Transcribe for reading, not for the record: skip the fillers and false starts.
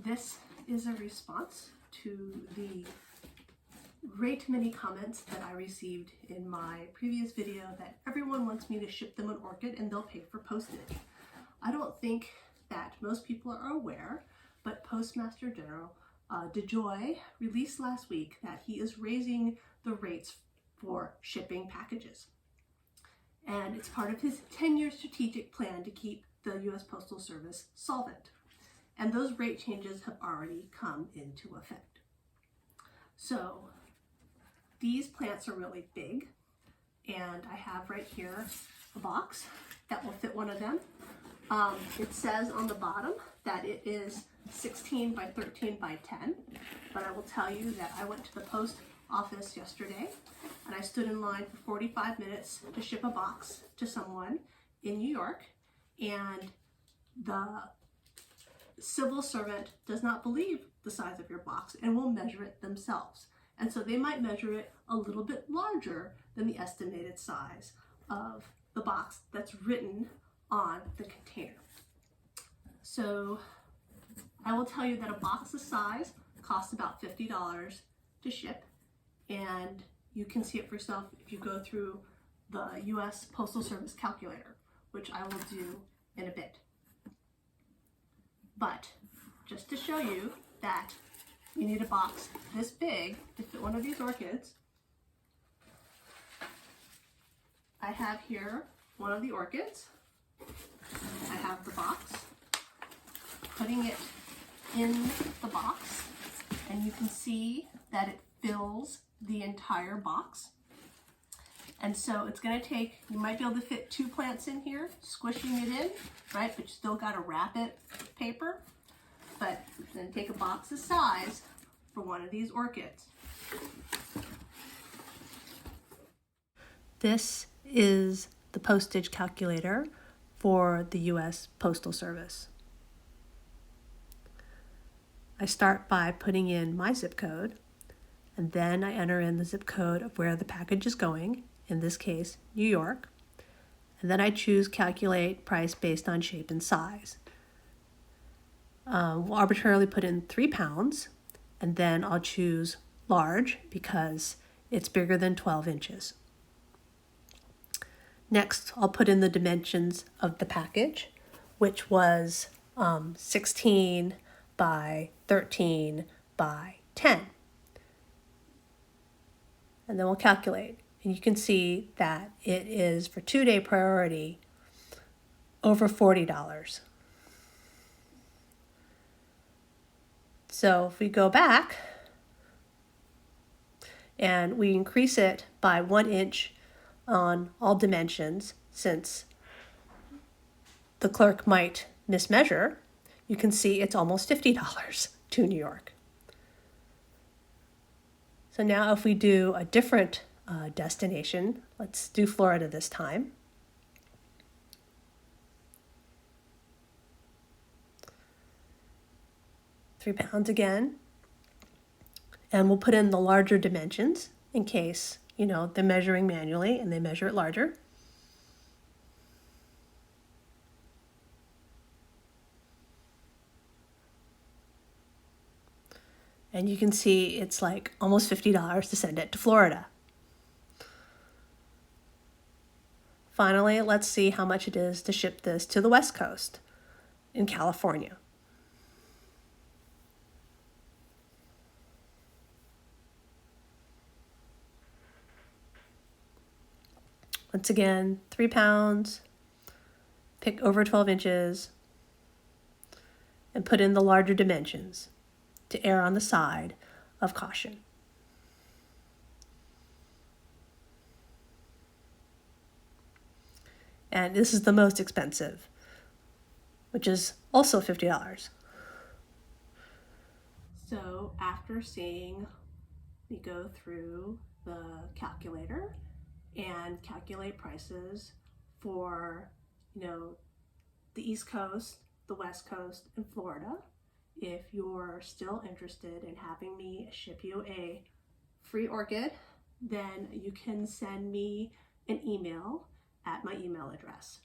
This is a response to the great many comments that I received in my previous video that everyone wants me to ship them an orchid and they'll pay for postage. I don't think that most people are aware, but Postmaster General DeJoy released last week that he is raising the rates for shipping packages. And it's part of his 10-year strategic plan to keep the U.S. Postal Service solvent. And those rate changes have already come into effect. So these plants are really big, and I have right here a box that will fit one of them. It says on the bottom that it is 16 by 13 by 10, but I will tell you that I went to the post office yesterday and I stood in line for 45 minutes to ship a box to someone in New York, and the civil servant does not believe the size of your box and will measure it themselves. And so they might measure it a little bit larger than the estimated size of the box that's written on the container. So I will tell you that a box this size costs about $50 to ship, and you can see it for yourself if you go through the U.S. Postal Service calculator, which I will do in a bit. But just to show you that you need a box this big to fit one of these orchids, I have here one of the orchids. I have the box, putting it in the box, and you can see that it fills the entire box. And so it's going to take, you might be able to fit 2 plants in here, squishing it in, right? But you still got to wrap it with paper. But then take a box this size for one of these orchids. This is the postage calculator for the U.S. Postal Service. I start by putting in my zip code, and then I enter in the zip code of where the package is going, in this case, New York, and then I choose calculate price based on shape and size. We'll arbitrarily put in 3 pounds, and then I'll choose large because it's bigger than 12 inches. Next, I'll put in the dimensions of the package, which was 16 by 13 by 10. And then we'll calculate. And you can see that it is, for 2-day priority, over $40. So if we go back and we increase it by 1 inch on all dimensions, since the clerk might mismeasure, you can see it's almost $50 to New York. So now if we do a different destination, let's do Florida this time. £3 again, and we'll put in the larger dimensions in case, they're measuring manually and they measure it larger. And you can see it's like almost $50 to send it to Florida. Finally, let's see how much it is to ship this to the West Coast in California. Once again, 3 pounds, pick over 12 inches, and put in the larger dimensions to err on the side of caution. And this is the most expensive, which is also $50. So after seeing me go through the calculator and calculate prices for, the East Coast, the West Coast, and Florida, if you're still interested in having me ship you a free orchid, then you can send me an email at my email address.